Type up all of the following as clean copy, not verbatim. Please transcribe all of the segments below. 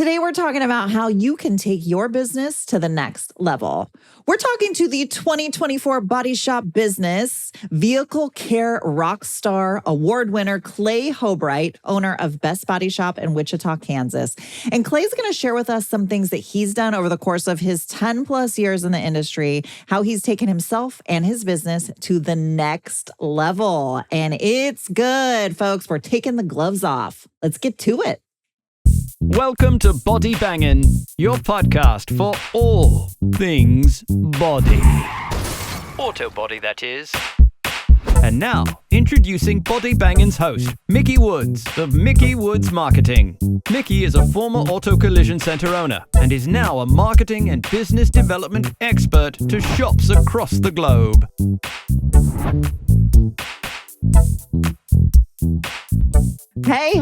Today, we're talking about how you can take your business to the next level. We're talking to the 2024 BodyShop Business Vehicle Care Rockstar Award winner, Clay Hoberecht, owner of Best Body Shop in Wichita, Kansas. And Clay's going to share with us some things that he's done over the course of his 10 plus years in the industry, how he's taken himself and his business to the next level. And it's good, folks. We're taking the gloves off. Let's get to it. Welcome to Body Bangin', your podcast for all things body. Auto body, that is. And now, introducing Body Bangin's host, Mickey Woods of Mickey Woods Marketing. Mickey is a former auto collision center owner and is now a marketing and business development expert to shops across the globe. Hey,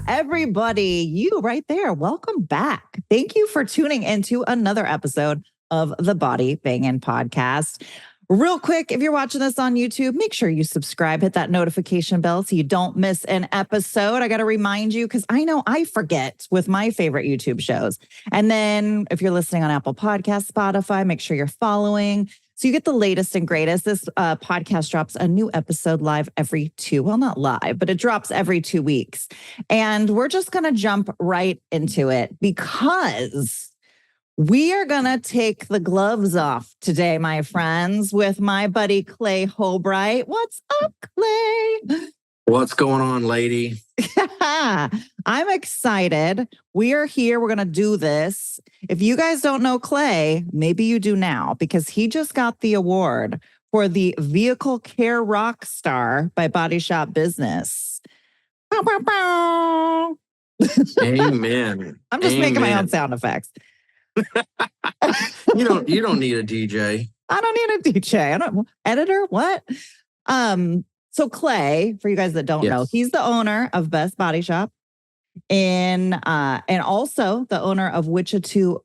everybody, you right there. Welcome back. Thank you for tuning into another episode of the Body Bangin' Podcast. Real quick, if you're watching this on YouTube, make sure you subscribe, hit that notification bell so you don't miss an episode. I got to remind you because I know I forget with my favorite YouTube shows. And then if you're listening on Apple Podcasts, Spotify, make sure you're following so you get the latest and greatest. This podcast drops a new episode live not live, but it drops every 2 weeks. And we're just going to jump right into it because we are going to take the gloves off today, my friends, with my buddy Clay Hoberecht. What's up, Clay? What's going on, lady? I'm excited. We are here. We're going to do this. If you guys don't know Clay, maybe you do now because he just got the award for the Vehicle Care Rockstar by BodyShop Business. Bow, bow, bow. Amen. I'm just making my own sound effects. You don't need a DJ. I don't need a DJ. Editor, what? So Clay, for you guys that don't know, he's the owner of Best Body Shop and also the owner of Wichita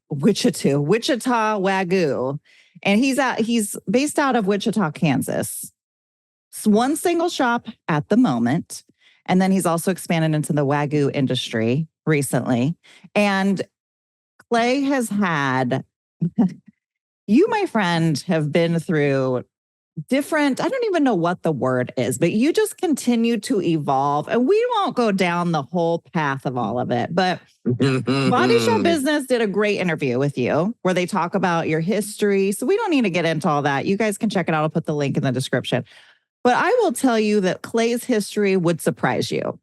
Wagyu. And he's based out of Wichita, Kansas. It's one single shop at the moment. And then he's also expanded into the Wagyu industry recently. And Clay has had, you, my friend, have been through different, I don't even know what the word is, but you just continue to evolve. And we won't go down the whole path of all of it. But Body Shop Business did a great interview with you where they talk about your history. So we don't need to get into all that. You guys can check it out. I'll put the link in the description. But I will tell you that Clay's history would surprise you.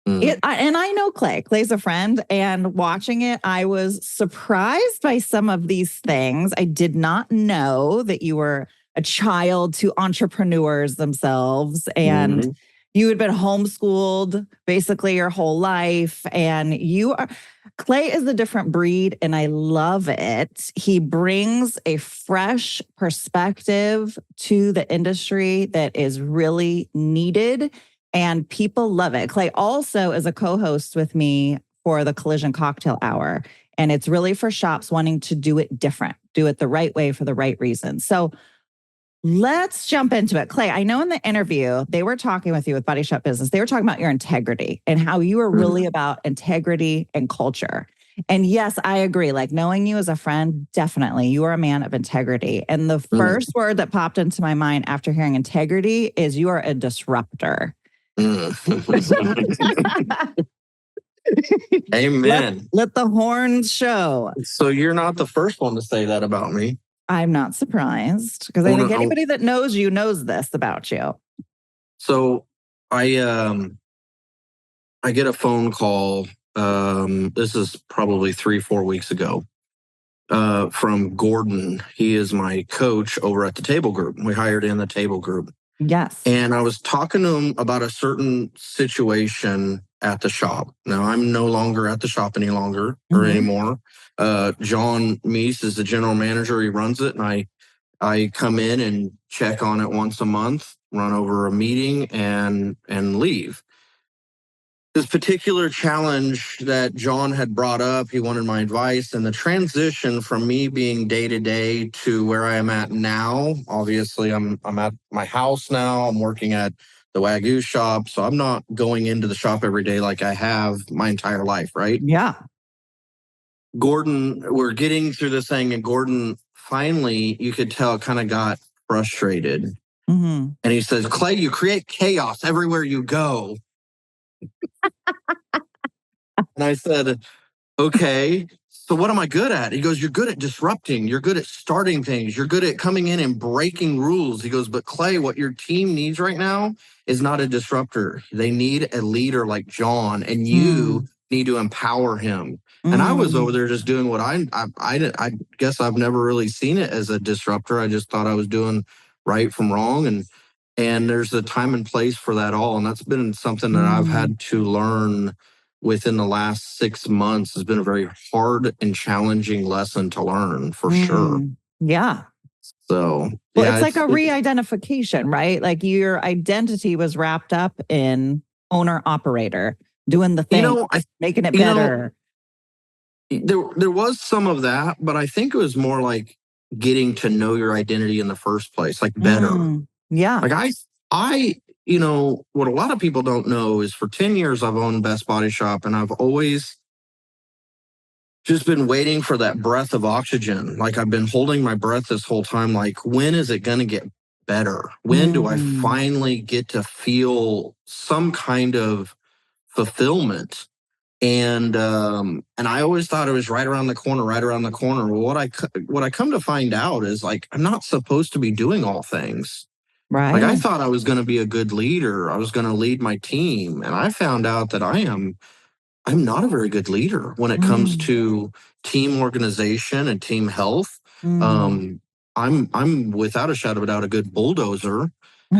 And I know Clay. Clay's a friend. And watching it, I was surprised by some of these things. I did not know that you were a child to entrepreneurs themselves. And you had been homeschooled basically your whole life. And Clay is a different breed and I love it. He brings a fresh perspective to the industry that is really needed and people love it. Clay also is a co-host with me for the Collision Cocktail Hour. And it's really for shops wanting to do it different, do it the right way for the right reasons. So let's jump into it. Clay, I know in the interview, they were talking with you with Body Shop Business. They were talking about your integrity and how you are really about integrity and culture. And yes, I agree. Like knowing you as a friend, definitely, you are a man of integrity. And the first word that popped into my mind after hearing integrity is you are a disruptor. Amen. Let the horns show. So you're not the first one to say that about me. I'm not surprised because I think anybody that knows you knows this about you. So I get a phone call. This is probably 3-4 weeks ago from Gordon. He is my coach over at the table group. We hired in the table group. Yes. And I was talking to him about a certain situation at the shop. Now, I'm no longer at the shop any longer or anymore. John Meese is the general manager. He runs it. And I come in and check on it once a month, run over a meeting and leave. This particular challenge that John had brought up, he wanted my advice, and the transition from me being day-to-day to where I am at now. Obviously, I'm at my house now. I'm working at the Wagyu shop, so I'm not going into the shop every day like I have my entire life, right? Yeah. Gordon, we're getting through this thing, and Gordon finally, you could tell, kind of got frustrated. Mm-hmm. And he says, Clay, you create chaos everywhere you go. And I said, okay, so what am I good at? He goes, you're good at disrupting. You're good at starting things. You're good at coming in and breaking rules. He goes, but Clay, what your team needs right now is not a disruptor. They need a leader like John, and you need to empower him. And I was over there just doing what I guess I've never really seen it as a disruptor. I just thought I was doing right from wrong. And there's a time and place for that all. And that's been something that I've had to learn within the last 6 months. Has been a very hard and challenging lesson to learn, for sure. Yeah. So, well, yeah, it's like a re-identification, right? Like your identity was wrapped up in owner operator, doing the thing, making it better. There was some of that, but I think it was more like getting to know your identity in the first place, like better. Yeah. Like I, what a lot of people don't know is for 10 years I've owned Best Body Shop, and I've always just been waiting for that breath of oxygen. Like I've been holding my breath this whole time. Like, when is it going to get better? When do I finally get to feel some kind of fulfillment? And I always thought it was right around the corner. Well, what I come to find out is, like, I'm not supposed to be doing all things. Right. Like, I thought I was going to be a good leader. I was going to lead my team. And I found out that I'm not a very good leader when it comes to team organization and team health. I'm without a shadow of a doubt a good bulldozer.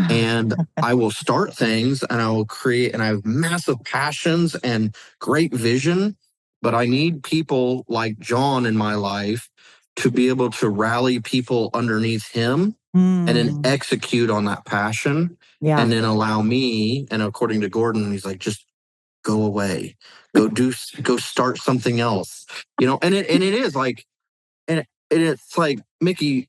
And I will start things, and I will create, and I have massive passions and great vision, but I need people like John in my life to be able to rally people underneath him and then execute on that passion, and then allow me. And according to Gordon, he's like, just go away, go start something else, and it is like, and it's like, Mickey,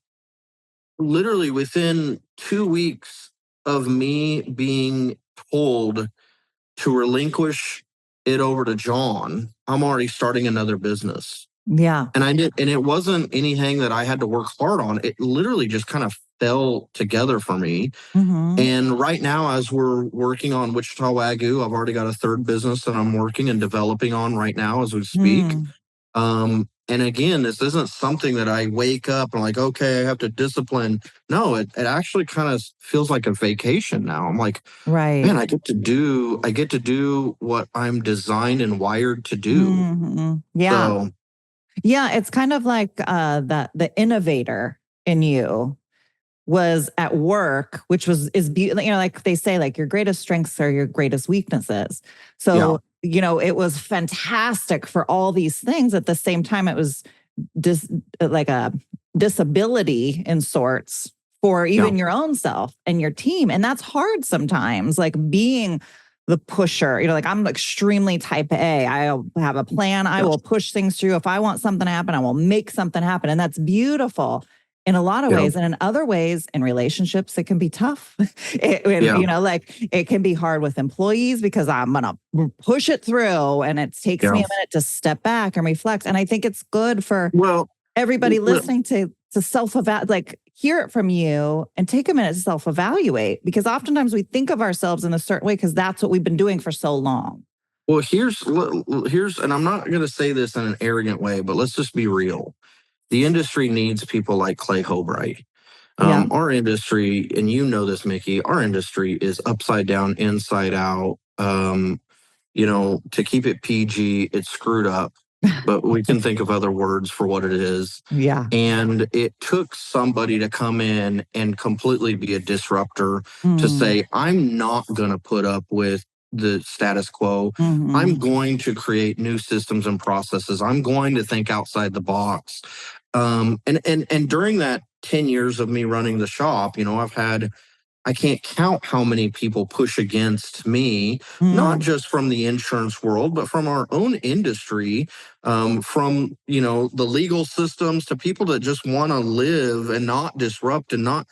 literally within 2 weeks of me being told to relinquish it over to John, I'm already starting another business. Yeah. And it wasn't anything that I had to work hard on. It literally just kind of fell together for me. And right now, as we're working on Wichita Wagyu, I've already got a third business that I'm working and developing on right now as we speak. And again, this isn't something that I wake up and like, okay, I have to discipline. No, it actually kind of feels like a vacation now. I'm like, man, I get to do what I'm designed and wired to do. Yeah. So, yeah, it's kind of like the innovator in you was at work, which is beautiful. Like they say, like your greatest strengths are your greatest weaknesses. So, it was fantastic for all these things. At the same time, it was like a disability in sorts for even your own self and your team. And that's hard sometimes, like being the pusher. Like I'm extremely type A. I have a plan. I will push things through. If I want something to happen, I will make something happen. And that's beautiful in a lot of ways. And in other ways, in relationships, it can be tough. It can be hard with employees because I'm going to push it through, and it takes me a minute to step back and reflect. And I think it's good for everybody listening to self-evaluate, like hear it from you and take a minute to self-evaluate, because oftentimes we think of ourselves in a certain way because that's what we've been doing for so long. Well, here's, and I'm not going to say this in an arrogant way, but let's just be real. The industry needs people like Clay Hoberecht. Our industry, and you know this, Mickey, our industry is upside down, inside out. To keep it PG, it's screwed up, but we can think of other words for what it is. Yeah. And it took somebody to come in and completely be a disruptor to say, I'm not going to put up with the status quo. I'm going to create new systems and processes. I'm going to think outside the box. And during that 10 years of me running the shop, I can't count how many people push against me, not just from the insurance world, but from our own industry, from, the legal systems to people that just want to live and not disrupt and not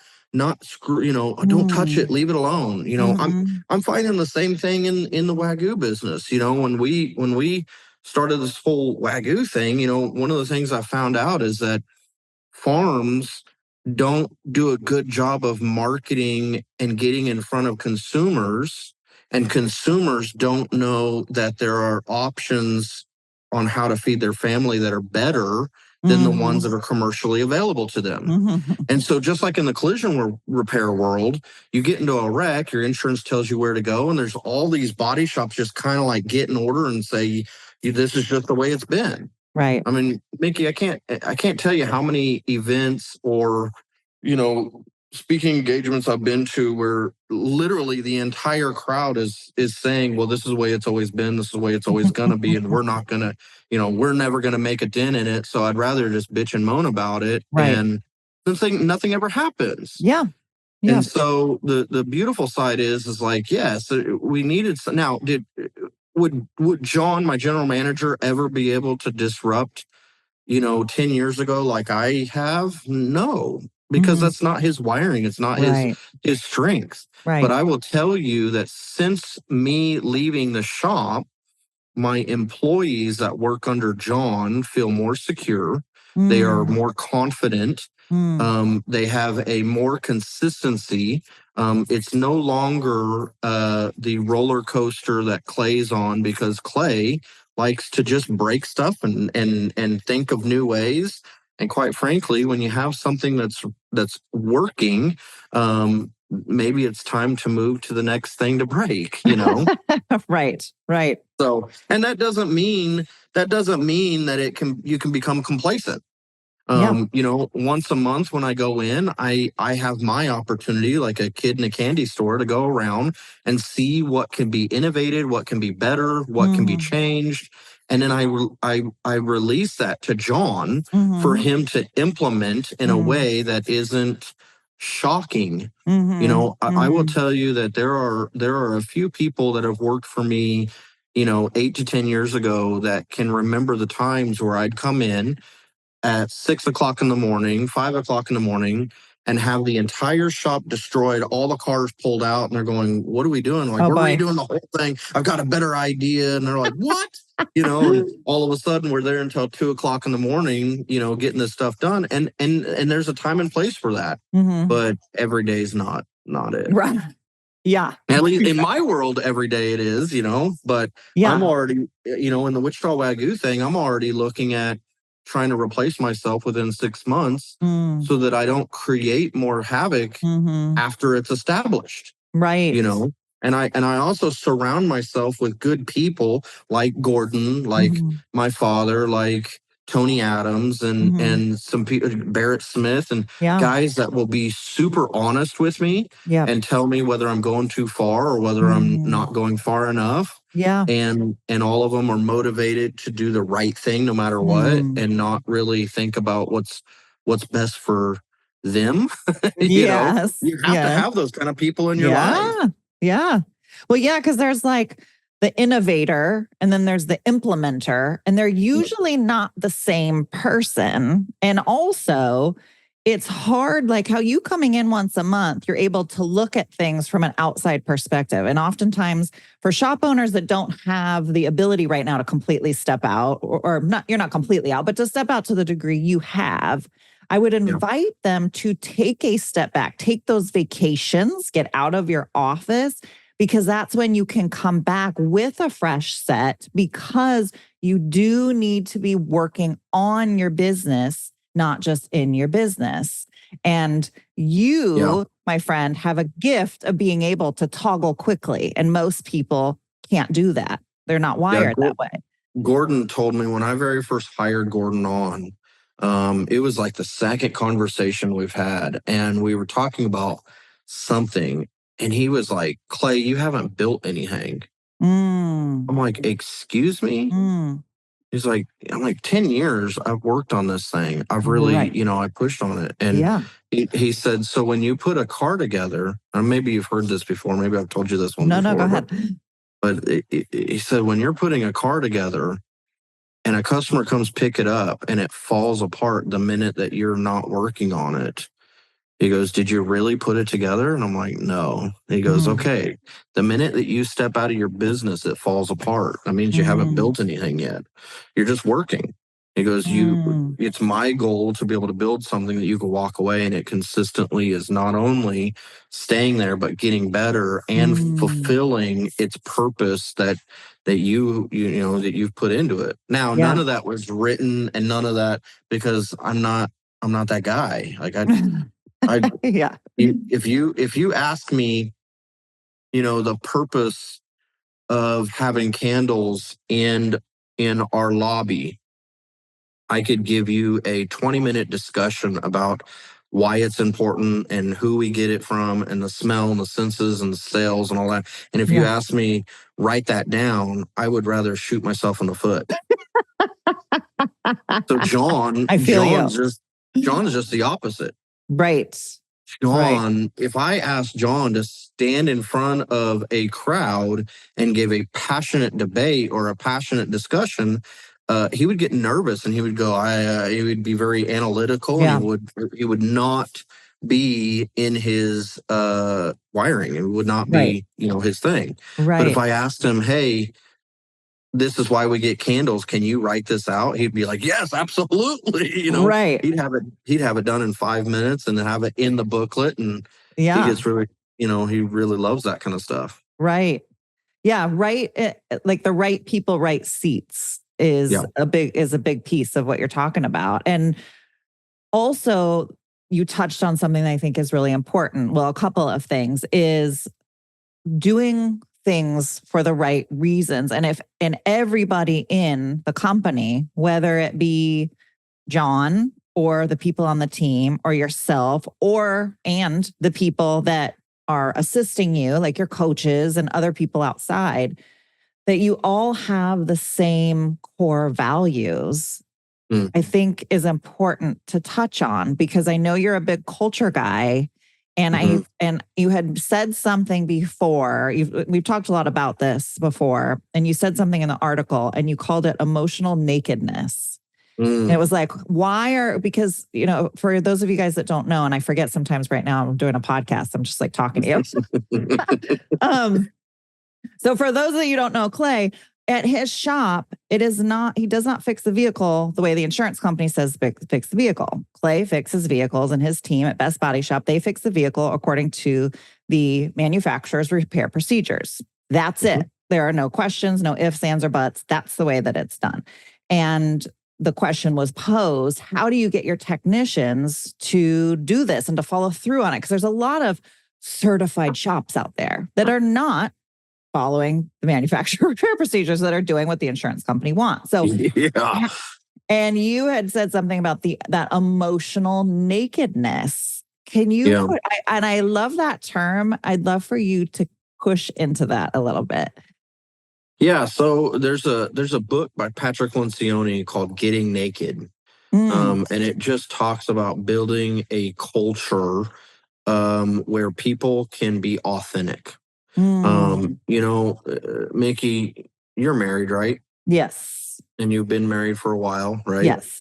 screw, don't touch it, leave it alone. I'm finding the same thing in the Wagyu business. When we started this whole Wagyu thing, one of the things I found out is that farms don't do a good job of marketing and getting in front of consumers, and consumers don't know that there are options on how to feed their family that are better than the ones that are commercially available to them. And so just like in the collision repair world, you get into a wreck, your insurance tells you where to go, and there's all these body shops just kind of like get in order and say, this is just the way it's been. Right. I mean, Mickey, I can't tell you how many events or, speaking engagements I've been to where literally the entire crowd is saying, well, this is the way it's always been. This is the way it's always going to be. And we're not going to, we're never going to make a dent in it. So I'd rather just bitch and moan about it. Right. And nothing ever happens. Yeah. And so the beautiful side is like, yes, we needed. Now, would John, my general manager, ever be able to disrupt, 10 years ago like I have? No, because that's not his wiring. It's not his strength. Right. But I will tell you that since me leaving the shop, my employees that work under John feel more secure. They are more confident. They have a more consistency. It's no longer the roller coaster that Clay's on, because Clay likes to just break stuff and think of new ways. And quite frankly, when you have something that's working, maybe it's time to move to the next thing to break, Right. So, and that doesn't mean that you can become complacent. Once a month when I go in, I have my opportunity, like a kid in a candy store, to go around and see what can be innovated, what can be better, what can be changed. And then I release that to John for him to implement in a way that isn't shocking. I will tell you that there are a few people that have worked for me, 8 to 10 years ago, that can remember the times where I'd come in at 6 o'clock in the morning, 5 o'clock in the morning, and have the entire shop destroyed, all the cars pulled out, and they're going, what are we doing? Like, we're redoing the whole thing. I've got a better idea. And they're like, what? And all of a sudden we're there until 2 o'clock in the morning, getting this stuff done. And there's a time and place for that. But every day is not it. Right. Yeah. At least in my world, every day it is, but I'm already, in the Wichita Wagyu thing, I'm already looking at trying to replace myself within 6 months so that I don't create more havoc after it's established. Right. And I also surround myself with good people like Gordon, like my father, like Tony Adams, and some people, Barrett Smith, and guys that will be super honest with me and tell me whether I'm going too far or whether I'm not going far enough. Yeah. And all of them are motivated to do the right thing no matter what, and not really think about what's best for them. You have to have those kind of people in your life. Yeah. Well, yeah, because there's like the innovator and then there's the implementer, and they're usually not the same person. And also, it's hard, like how you coming in once a month, you're able to look at things from an outside perspective. And oftentimes for shop owners that don't have the ability right now to completely step out, or not, you're not completely out, but to step out to the degree you have, I would invite them to take a step back, take those vacations, get out of your office, because that's when you can come back with a fresh set, because you do need to be working on your business, not just in your business. And you, my friend, have a gift of being able to toggle quickly. And most people can't do that. They're not wired that way. Gordon told me when I very first hired Gordon on, it was like the second conversation we've had, and we were talking about something, and he was like, Clay, you haven't built anything. I'm like, excuse me? He's like, I'm like, 10 years I've worked on this thing. I've really, I pushed on it. And he said, so when you put a car together, and maybe you've heard this before, maybe I've told you this one before. No, go ahead. But he said, when you're putting a car together and a customer comes pick it up and it falls apart the minute that you're not working on it, He goes, did you really put it together? And I'm like, no. He goes, okay, the minute that you step out of your business, it falls apart. That means you haven't built anything yet. You're just working. He goes, it's my goal to be able to build something that you can walk away and it consistently is not only staying there, but getting better and fulfilling its purpose that you know, that you've put into it. Now, none of that was written and none of that, because I'm not that guy. Like if you ask me, you know, the purpose of having candles in our lobby, I could give you a 20-minute discussion about why it's important and who we get it from and the smell and the senses and the sales and all that. And if you ask me, write that down, I would rather shoot myself in the foot. So John is just the opposite. Right. John, if I asked John to stand in front of a crowd and give a passionate debate or a passionate discussion, he would get nervous and he would go, he would be very analytical and he would not be in his wiring. It would not be, you know, his thing. Right. But if I asked him, hey, this is why we get candles, can you write this out? He'd be like, yes, absolutely. You know, he'd have it done in 5 minutes and have it in the booklet. And he gets really, you know, he really loves that kind of stuff. Right. Yeah. Right. Like the right people, right seats is a big piece of what you're talking about. And also you touched on something that I think is really important. Well, a couple of things is doing things for the right reasons. And everybody in the company, whether it be John or the people on the team or yourself and the people that are assisting you, like your coaches and other people outside, that you all have the same core values, I think is important to touch on, because I know you're a big culture guy. And you had said something before. We've talked a lot about this before, and you said something in the article, and you called it emotional nakedness. And it was like, because, you know, for those of you guys that don't know, and I forget sometimes right now I'm doing a podcast, I'm just like talking to you. So for those of you who don't know, Clay, at his shop, he does not fix the vehicle the way the insurance company says fix the vehicle. Clay fixes vehicles, and his team at Best Body Shop, they fix the vehicle according to the manufacturer's repair procedures. That's it. There are no questions, no ifs, ands, or buts. That's the way that it's done. And the question was posed, how do you get your technicians to do this and to follow through on it? Because there's a lot of certified shops out there that are not following the manufacturer repair procedures, that are doing what the insurance company wants. So, and you had said something about that emotional nakedness. Can you and I love that term. I'd love for you to push into that a little bit. Yeah. So there's a book by Patrick Lencioni called Getting Naked. And it just talks about building a culture where people can be authentic. You know, Mickey, you're married, right? Yes. And you've been married for a while, right? Yes.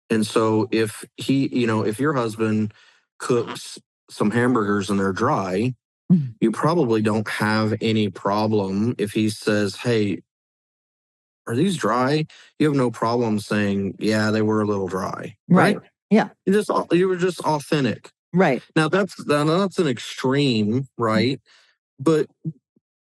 And so if if your husband cooks some hamburgers and they're dry, you probably don't have any problem if he says, hey, are these dry? You have no problem saying, yeah, they were a little dry. Right? Yeah. You were just authentic. Right. Now that's an extreme, right? But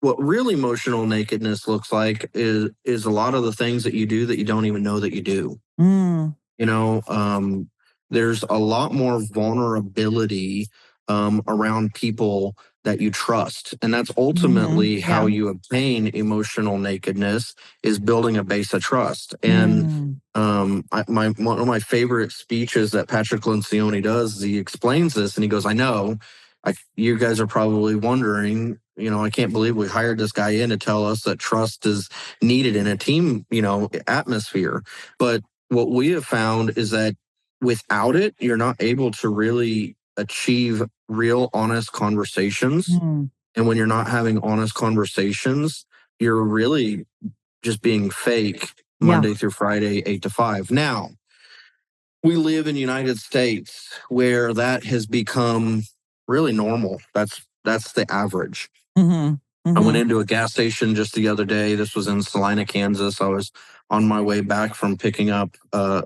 what real emotional nakedness looks like is a lot of the things that you do that you don't even know that you do. You know, there's a lot more vulnerability around people that you trust. And that's ultimately how you obtain emotional nakedness, is building a base of trust. And one of my favorite speeches that Patrick Lencioni does is he explains this and he goes, I know, you guys are probably wondering, you know, I can't believe we hired this guy in to tell us that trust is needed in a team, you know, atmosphere. But what we have found is that without it, you're not able to really achieve real, honest conversations. And when you're not having honest conversations, you're really just being fake Monday through Friday, 8 to 5. Now, we live in the United States where that has become really normal. That's the average. Mm-hmm. I went Mm-hmm. into a gas station just the other day. This was in Salina, Kansas. I was on my way back from picking up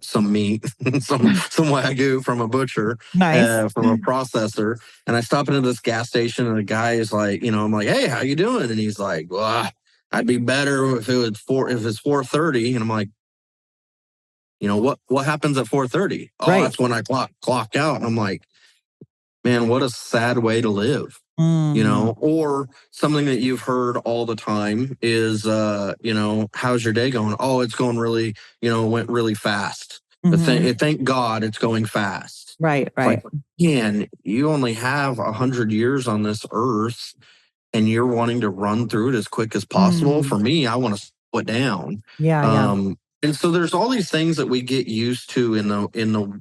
some meat, some Wagyu from a butcher, Nice. from a processor. And I stop into this gas station, and the guy is like, I'm like, "Hey, how you doing?" And he's like, "Well, I'd be better if it's 4:30." And I'm like, what happens at 4:30? Oh, Right. that's when I clock out. And I'm like, man, what a sad way to live. Mm. Or something that you've heard all the time is, how's your day going? Oh, it's going really, went really fast. Mm-hmm. Thank God it's going fast. Right. It's like, Right. man, you only have 100 years on this earth, and you're wanting to run through it as quick as possible. Mm. For me, I want to slow it down. Yeah. Yeah. And so there's all these things that we get used to in the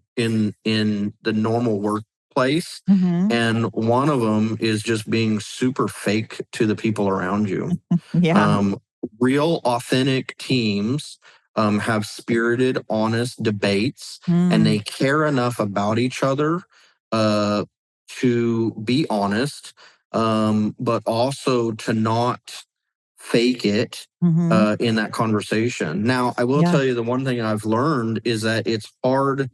normal workplace, Mm-hmm. and one of them is just being super fake to the people around you. Yeah. Um, Real, authentic teams have spirited, honest debates, and Mm. they care enough about each other uh, to be honest, but also to not fake it Mm-hmm. in that conversation. Now, I will Yeah. tell you the one thing I've learned is that it's hard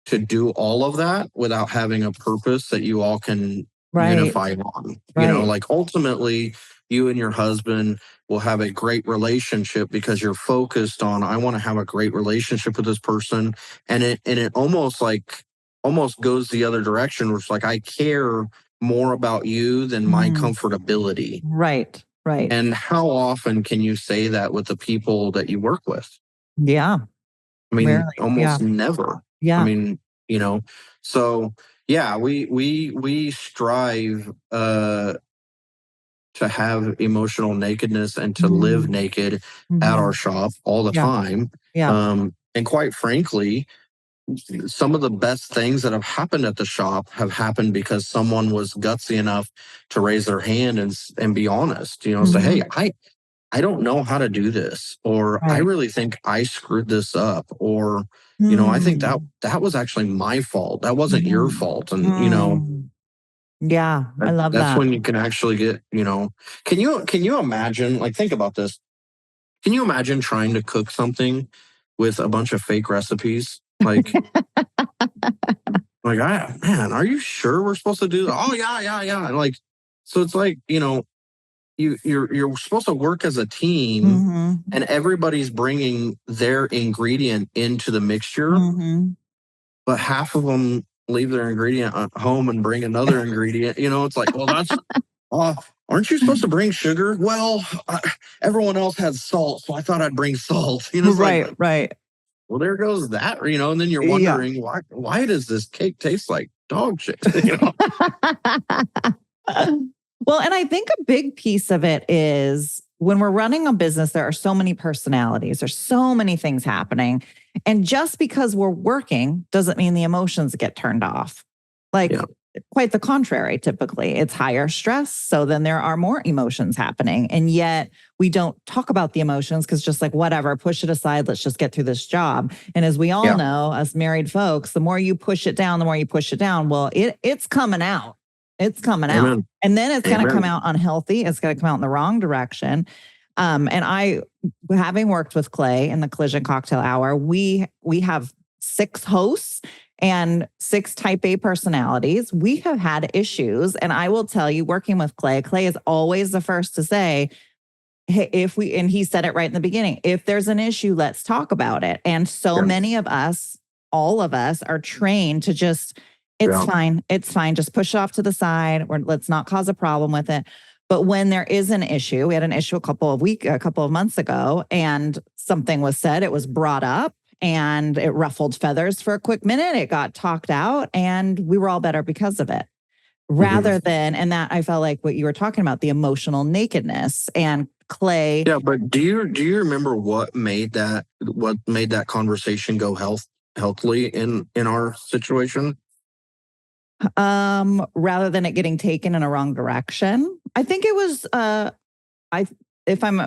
to do all of that without having a purpose that you all can Right. unify on. Right. Like ultimately, you and your husband will have a great relationship because you're focused on, I want to have a great relationship with this person. And it almost goes the other direction, where it's like, I care more about you than my Mm-hmm. comfortability. Right. Right. And how often can you say that with the people that you work with? Yeah. I mean, Rarely. Yeah. almost never. I Yeah. mean, so yeah, we strive to have emotional nakedness and to live Mm. naked at Mm-hmm. our shop all the Yeah. time. Yeah. And quite frankly, some of the best things that have happened at the shop have happened because someone was gutsy enough to raise their hand and be honest, say, Mm-hmm. "Hey, I don't know how to do this," or "I Right. really think I screwed this up," or "I think that Mm. that was actually my fault. That wasn't your Mm-hmm. fault." And Mm. Yeah. I love that's that. when you can actually get, can you imagine, like, think about this. Can you imagine trying to cook something with a bunch of fake recipes? Man, are you sure we're supposed to do that? Oh yeah, yeah, yeah. And like, so it's like, you're supposed to work as a team, Mm-hmm. and everybody's bringing their ingredient into the mixture, Mm-hmm. but half of them leave their ingredient at home and bring another ingredient. It's like, well, that's, uh, aren't you supposed to bring sugar? Well, everyone else has salt, so I thought I'd bring salt. It's like, Right. Right. well, there goes that. And then you're Yeah. wondering, why does this cake taste like dog shit? Well, and I think a big piece of it is when we're running a business, there are so many personalities, there's so many things happening. And just because we're working doesn't mean the emotions get turned off. Like, Yeah. quite the contrary, typically. It's higher stress. So then there are more emotions happening. And yet we don't talk about the emotions because just like, whatever, push it aside. Let's just get through this job. And as we all Yeah. know, us married folks, the more you push it down, well, it's coming out. It's coming out. Amen. And then it's going to Amen. come out unhealthy. It's going to come out in the wrong direction. And I, having worked with Clay in the Collision Cocktail Hour, we have 6 hosts and 6 type A personalities. We have had issues. And I will tell you, working with Clay is always the first to say, hey, and he said it right in the beginning, if there's an issue, let's talk about it. And so many of us, all of us are trained to just, it's fine. Just push it off to the side, or let's not cause a problem with it. But when there is an issue, we had an issue a couple of months ago, and something was said, it was brought up, and it ruffled feathers for a quick minute. It got talked out, and we were all better because of it. Rather than, and that I felt like what you were talking about, the emotional nakedness and Clay. Yeah, but do you remember what made that conversation go healthily in our situation? Rather than it getting taken in a wrong direction, I think it was. If I'm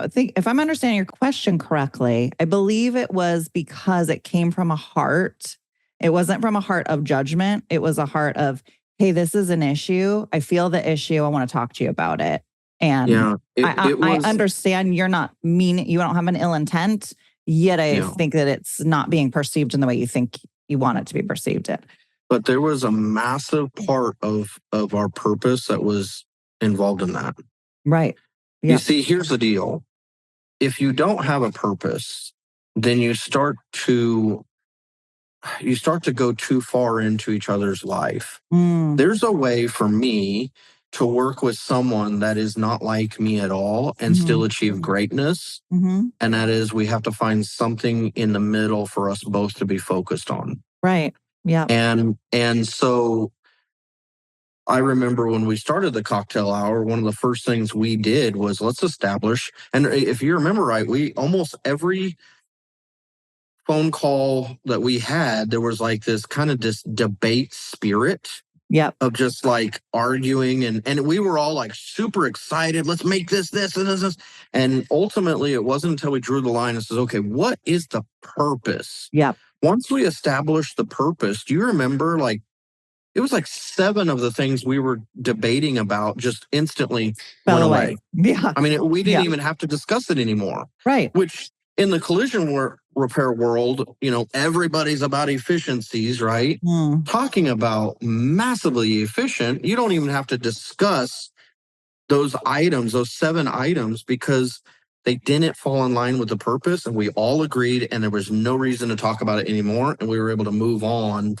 understanding your question correctly, I believe it was because it came from a heart It wasn't from a heart of judgment. It was a heart of, hey, this is an issue. I feel the issue. I want to talk to you about it. And I understand you're not mean. You don't have an ill intent. Yet I think that it's not being perceived in the way you think you want it to be perceived in. But there was a massive part of our purpose that was involved in that. Right. Yeah. You see, here's the deal. If you don't have a purpose, then you start to go too far into each other's life. There's a way for me to work with someone that is not like me at all and still achieve greatness. And that is, we have to find something in the middle for us both to be focused on. Right. Yeah. And so I remember when we started the cocktail hour, one of the first things we did was let's establish, and if you remember right, we almost every phone call that we had, there was like this kind of this debate spirit. Yep. Of just like arguing and we were all like super excited. Let's make this, and this. And ultimately it wasn't until we drew the line and says, okay, what is the purpose? Yep. Once we established the purpose, do you remember like it was like 7 of the things we were debating about just instantly went away. Yeah. I mean, we didn't even have to discuss it anymore. Right. Which in the collision repair world, everybody's about efficiencies, right? Talking about massively efficient, you don't even have to discuss those items, those 7 items, because they didn't fall in line with the purpose and we all agreed and there was no reason to talk about it anymore. And we were able to move on,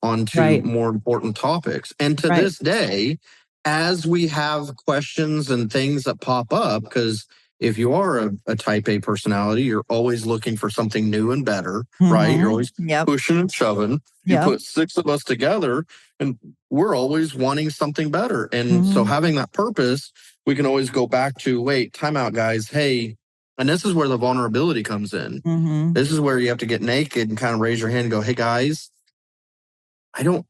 onto more important topics. And to this day, as we have questions and things that pop up, because if you are a type A personality, you're always looking for something new and better, right? You're always pushing and shoving. You put 6 of us together and we're always wanting something better. And so having that purpose, we can always go back to, wait, time out, guys. Hey, and this is where the vulnerability comes in. This is where you have to get naked and kind of raise your hand and go, hey, guys, I don't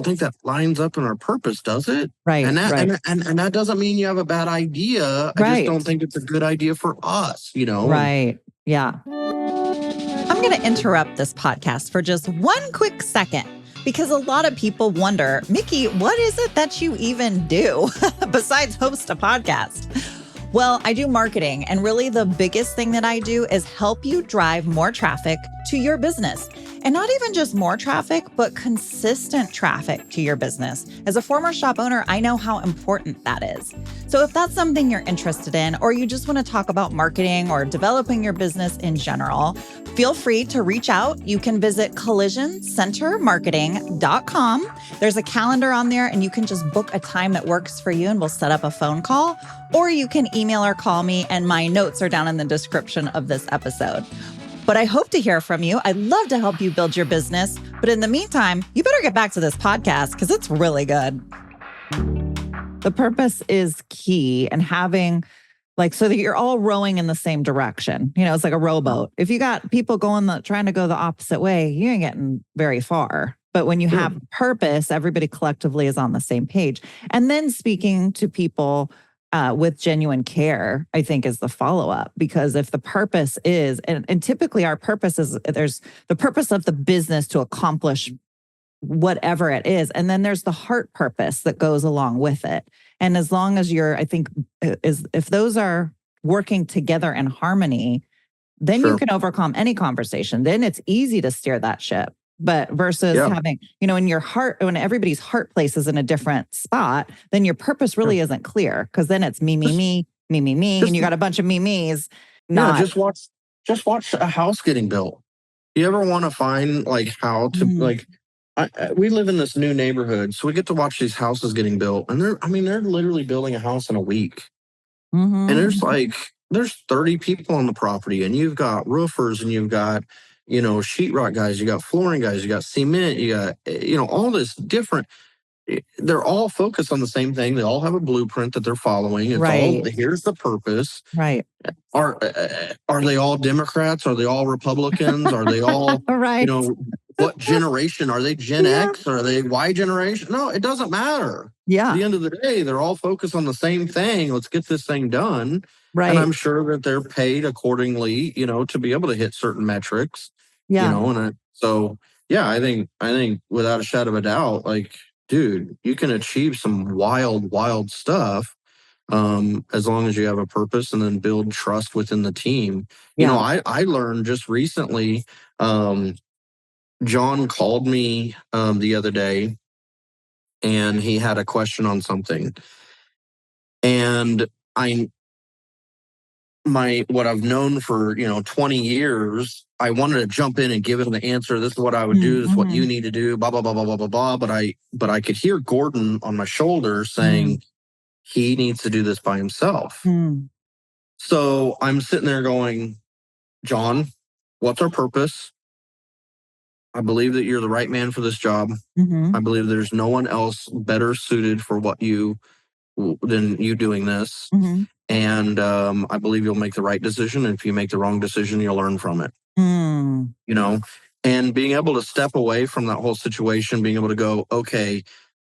think that lines up in our purpose, does it? Right. And that doesn't mean you have a bad idea. I just don't think it's a good idea for us, Right. Yeah. I'm going to interrupt this podcast for just one quick second because a lot of people wonder, Mickey, what is it that you even do besides host a podcast? Well, I do marketing, and really the biggest thing that I do is help you drive more traffic to your business. And not even just more traffic, but consistent traffic to your business. As a former shop owner, I know how important that is. So if that's something you're interested in, or you just want to talk about marketing or developing your business in general, feel free to reach out. You can visit collisioncentermarketing.com. There's a calendar on there, and you can just book a time that works for you, and we'll set up a phone call. Or you can email or call me, and my notes are down in the description of this episode. But I hope to hear from you. I'd love to help you build your business. But in the meantime, you better get back to this podcast because it's really good. The purpose is key, and having so that you're all rowing in the same direction. It's like a rowboat. If you got people trying to go the opposite way, you ain't getting very far. But when you have purpose, everybody collectively is on the same page. And then speaking to people with genuine care, I think, is the follow-up. Because if the purpose is, and typically our purpose is, there's the purpose of the business to accomplish whatever it is. And then there's the heart purpose that goes along with it. And as long as if those are working together in harmony, then you can overcome any conversation. Then it's easy to steer that ship. But versus having, in your heart, when everybody's heart place is in a different spot, then your purpose really isn't clear, because then it's me, and you got a bunch of me's. Just watch a house getting built. You ever want to find how to we live in this new neighborhood, so we get to watch these houses getting built, and they're literally building a house in a week, and there's 30 people on the property, and you've got roofers, and you've got sheetrock guys, you got flooring guys, you got cement, you got, all this different, they're all focused on the same thing. They all have a blueprint that they're following. It's all, here's the purpose. Right. Are they all Democrats? Are they all Republicans? Are they all, what generation? Are they Gen X? Are they Y generation? No, it doesn't matter. Yeah. At the end of the day, they're all focused on the same thing. Let's get this thing done. Right. And I'm sure that they're paid accordingly, to be able to hit certain metrics. Yeah. So Yeah, I think without a shadow of a doubt, like, dude, you can achieve some wild stuff as long as you have a purpose and then build trust within the team. You know, I learned just recently, John called me the other day and he had a question on something. And what I've known for 20 years, I wanted to jump in and give him the answer. This is what I would do. This is what you need to do. Blah blah blah blah blah blah blah. But I could hear Gordon on my shoulder saying he needs to do this by himself. So I'm sitting there going, John, what's our purpose? I believe that you're the right man for this job. I believe there's no one else better suited for than you doing this. And I believe you'll make the right decision. And if you make the wrong decision, you'll learn from it. You know, and being able to step away from that whole situation, being able to go, okay,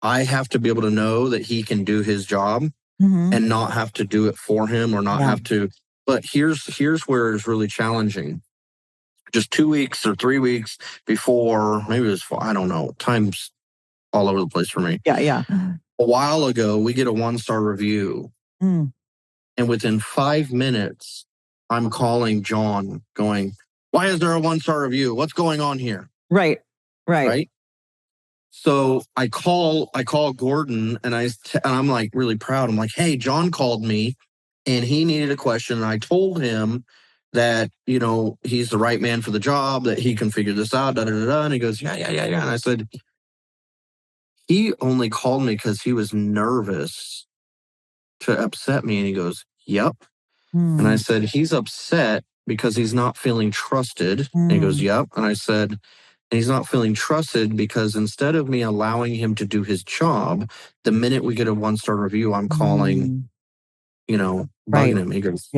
I have to be able to know that he can do his job and not have to do it for him or not have to. But here's where it's really challenging. Just 2 weeks or 3 weeks before, maybe it was, I don't know, time's all over the place for me. Yeah. A while ago, we get a 1-star review. And within 5 minutes, I'm calling John going, why is there a 1-star review? What's going on here? Right. So I call Gordon and I'm like really proud. I'm like, hey, John called me and he needed a question. And I told him that, he's the right man for the job, that he can figure this out, And he goes, yeah. And I said, he only called me because he was nervous to upset me. And he goes, yep. And I said, he's upset because he's not feeling trusted. And he goes, yep. And I said, and he's not feeling trusted because instead of me allowing him to do his job, the minute we get a 1-star review, I'm calling, bugging him. He goes,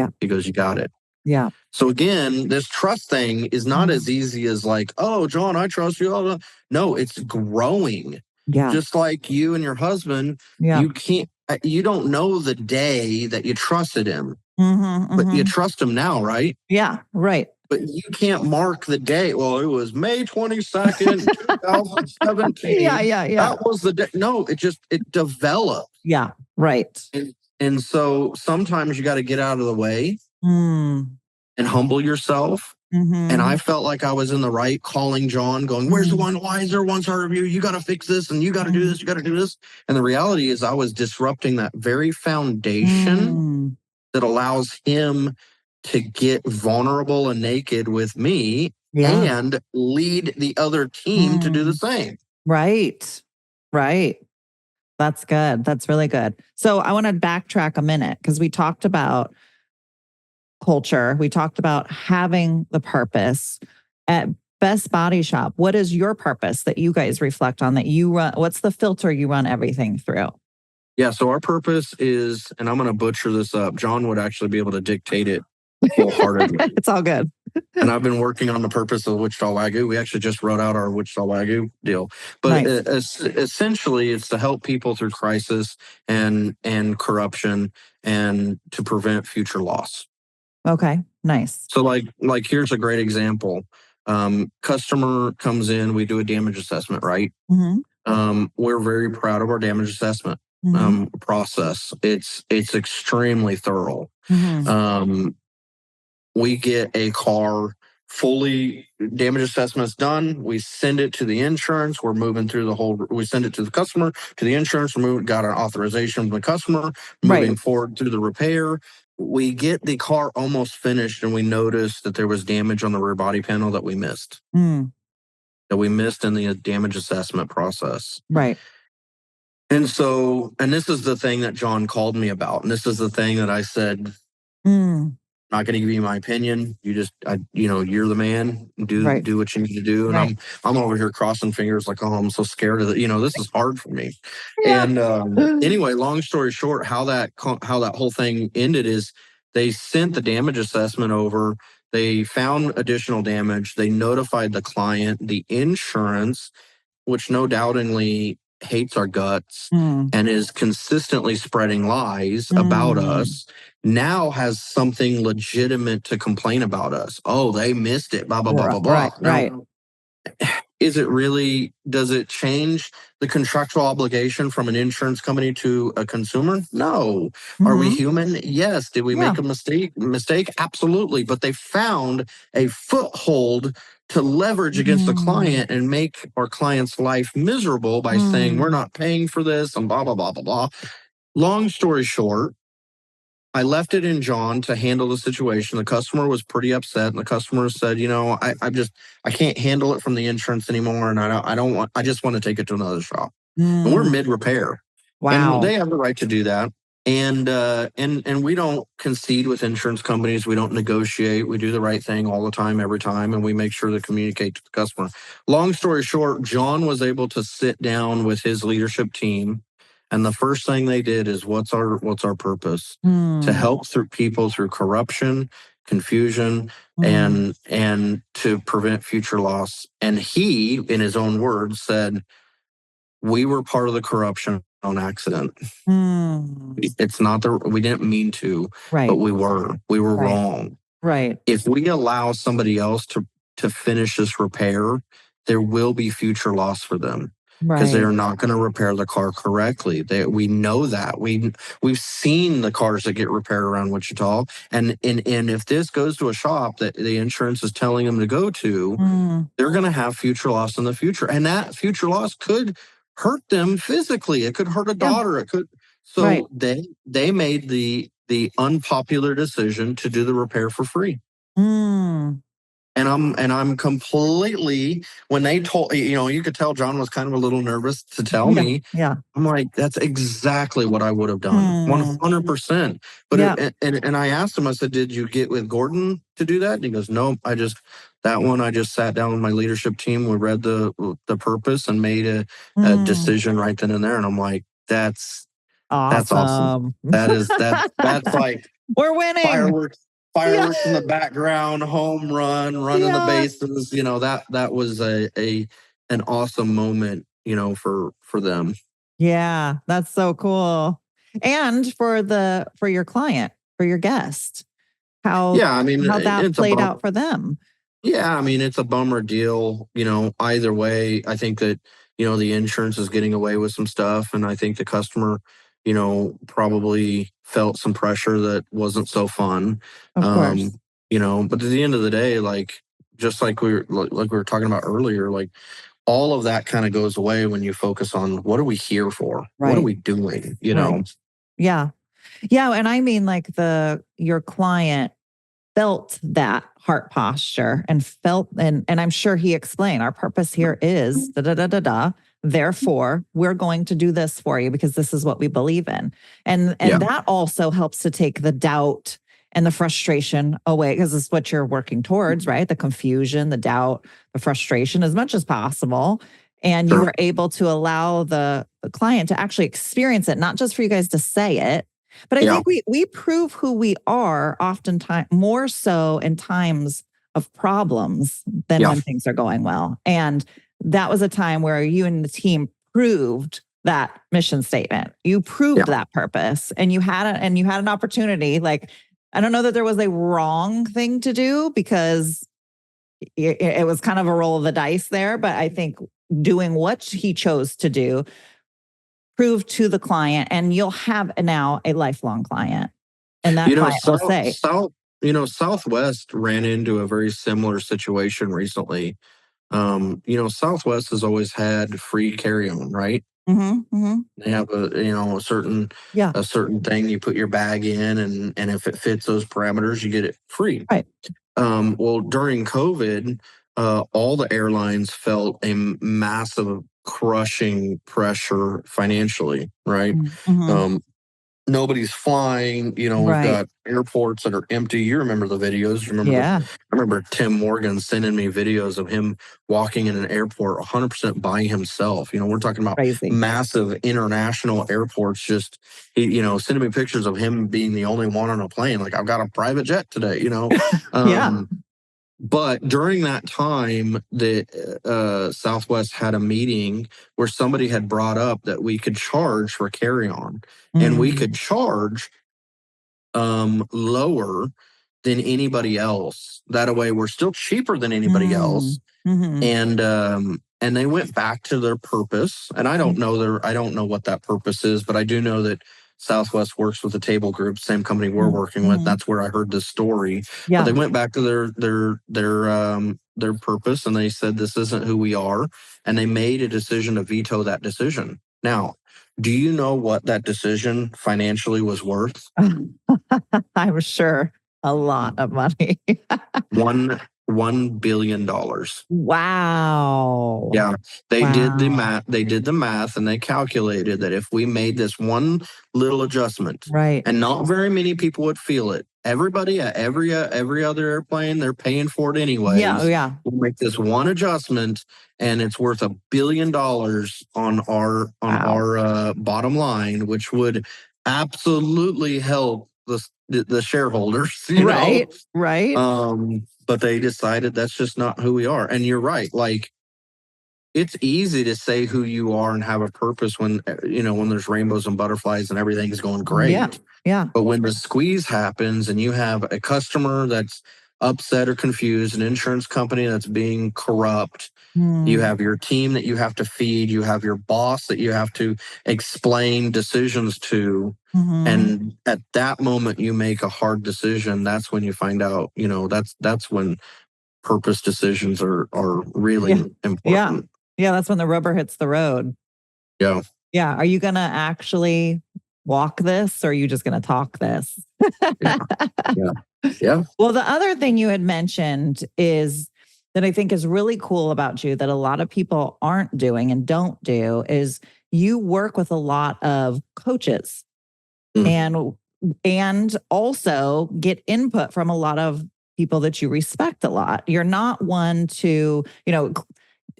you got it. Yeah. So again, this trust thing is not as easy as like, oh, John, I trust you. No, it's growing. Yeah. Just like you and your husband, you don't know the day that you trusted him, but you trust him now, right? Yeah, right. But you can't mark the day. Well, it was May 22nd, 2017. Yeah. That was the day. No, it developed. Yeah, right. And so sometimes you got to get out of the way and humble yourself. And I felt like I was in the right, calling John, going, where's the one? Why is there a 1-star review? You got to fix this and you got to do this. You got to do this. And the reality is I was disrupting that very foundation that allows him to get vulnerable and naked with me and lead the other team to do the same. Right. That's good. That's really good. So I want to backtrack a minute because we talked about culture. We talked about having the purpose. At Best Body Shop, what is your purpose that you guys reflect on, that you run? What's the filter you run everything through? Yeah, so our purpose is, and I'm going to butcher this up, John would actually be able to dictate it wholeheartedly. It's all good. And I've been working on the purpose of Wichita Wagyu. We actually just wrote out our Wichita Wagyu deal. But essentially, it's to help people through crisis and corruption and to prevent future loss. Okay, nice. So like here's a great example. Customer comes in, we do a damage assessment, right? We're very proud of our damage assessment process. It's extremely thorough. We get a car fully damage assessment's done. We send it to the insurance. We're moving through we send it to the customer, to the insurance. Got an authorization from the customer, moving forward through the repair. We get the car almost finished and we notice that there was damage on the rear body panel that we missed. That we missed in the damage assessment process. Right. And this is the thing that John called me about. And this is the thing that I said, not going to give you my opinion. You just, you're the man. Do what you need to do. And I'm over here crossing fingers like, oh, I'm so scared of it. This is hard for me. Yeah. And anyway, long story short, how that whole thing ended is they sent the damage assessment over. They found additional damage. They notified the client, the insurance, which no doubtingly hates our guts and is consistently spreading lies about us, now has something legitimate to complain about us. Oh, they missed it, blah, blah, blah, blah, blah. Right. Is it really, does it change the contractual obligation from an insurance company to a consumer? No. Are we human? Yes. Did we make a mistake? Absolutely. But they found a foothold to leverage against the client and make our client's life miserable by saying, we're not paying for this and blah, blah, blah, blah, blah. Long story short, I left it in John to handle the situation. The customer was pretty upset, and the customer said, I can't handle it from the insurance anymore, and I just want to take it to another shop. And we're mid repair, and they have the right to do that. And we don't concede with insurance companies. We don't negotiate. We do the right thing all the time, every time, and we make sure to communicate to the customer. Long story short, John was able to sit down with his leadership team. And the first thing they did is, what's our purpose? To help people through corruption, confusion, and to prevent future loss. And he, in his own words, said, we were part of the corruption on accident. It's not we didn't mean to, but we were wrong. Right. If we allow somebody else to finish this repair, there will be future loss for them. Because they're not going to repair the car correctly. We know that. We've seen the cars that get repaired around Wichita. And if this goes to a shop that the insurance is telling them to go to, they're going to have future loss in the future. And that future loss could hurt them physically. It could hurt a daughter. It could. So they made the unpopular decision to do the repair for free. And I'm completely, when they told, you could tell John was kind of a little nervous to tell me. Yeah. I'm like, that's exactly what I would have done. 100%. But and I asked him, I said, did you get with Gordon to do that? And he goes, no, I just sat down with my leadership team. We read the purpose and made a decision right then and there. And I'm like, that's awesome. That's like, we're winning. Fireworks in the background, home run, running the bases. That was an awesome moment, for them. Yeah, that's so cool. And for your client, for your guest, how that played out for them. Yeah, I mean, it's a bummer deal. Either way, I think that the insurance is getting away with some stuff, and I think the customer probably felt some pressure that wasn't so fun. Of course. But at the end of the day, just like we were talking about earlier, all of that kind of goes away when you focus on, what are we here for? What are we doing? Yeah. Yeah. And I mean, your client felt that heart posture and and I'm sure he explained, our purpose here is da-da-da-da-da. Therefore, we're going to do this for you because this is what we believe in. And that also helps to take the doubt and the frustration away, because it's what you're working towards, right? The confusion, the doubt, the frustration, as much as possible. And you were able to allow the client to actually experience it, not just for you guys to say it. But I think we prove who we are oftentimes more so in times of problems than when things are going well. And that was a time where you and the team proved that mission statement. You proved that purpose, and you had an opportunity. I don't know that there was a wrong thing to do, because it was kind of a roll of the dice there. But I think doing what he chose to do proved to the client, and you'll have now a lifelong client. And that client will say, Southwest ran into a very similar situation recently. Southwest has always had free carry-on, right? They have a certain thing. You put your bag in, and if it fits those parameters, you get it free. Right. Well, during COVID, all the airlines felt a massive crushing pressure financially, right? Nobody's flying. We've got airports that are empty. You remember the videos. I remember Tim Morgan sending me videos of him walking in an airport 100% by himself. We're talking about massive international airports. Just, sending me pictures of him being the only one on a plane. I've got a private jet today, But during that time, the Southwest had a meeting where somebody had brought up that we could charge for carry-on, and we could charge lower than anybody else. That way, we're still cheaper than anybody else. And and they went back to their purpose. And I don't know what that purpose is, but I do know that Southwest works with the Table Group, same company we're working with. That's where I heard this story. Yeah. But they went back to their purpose, and they said, this isn't who we are. And they made a decision to veto that decision. Now, do you know what that decision financially was worth? I'm sure a lot of money. $1 billion. Wow. Yeah. They did the math and they calculated that if we made this one little adjustment, right, and not very many people would feel it. Everybody at every other airplane, they're paying for it anyways. Yeah. We'll make this one adjustment and it's worth $1 billion on our bottom line, which would absolutely help the shareholders, right. But they decided that's just not who we are. And you're right. Like, it's easy to say who you are and have a purpose when there's rainbows and butterflies and everything's going great. Yeah. But when the squeeze happens and you have a customer that's upset or confused, an insurance company that's being corrupt, you have your team that you have to feed, you have your boss that you have to explain decisions to. And at that moment you make a hard decision. That's when you find out, that's when purpose decisions are really important. Yeah, that's when the rubber hits the road. Yeah. Yeah. Are you going to actually walk this, or are you just going to talk this? Yeah. Well, the other thing you had mentioned is that I think is really cool about you that a lot of people aren't doing and don't do is you work with a lot of coaches and also get input from a lot of people that you respect a lot. You're not one to,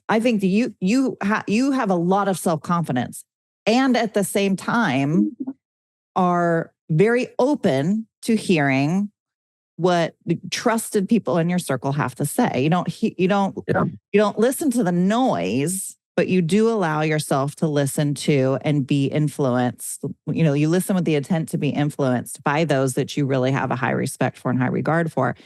I think that you have a lot of self-confidence, and at the same time are very open to hearing what trusted people in your circle have to say. You don't listen to the noise, but you do allow yourself to listen to and be influenced. You listen with the intent to be influenced by those that you really have a high respect for and high regard for.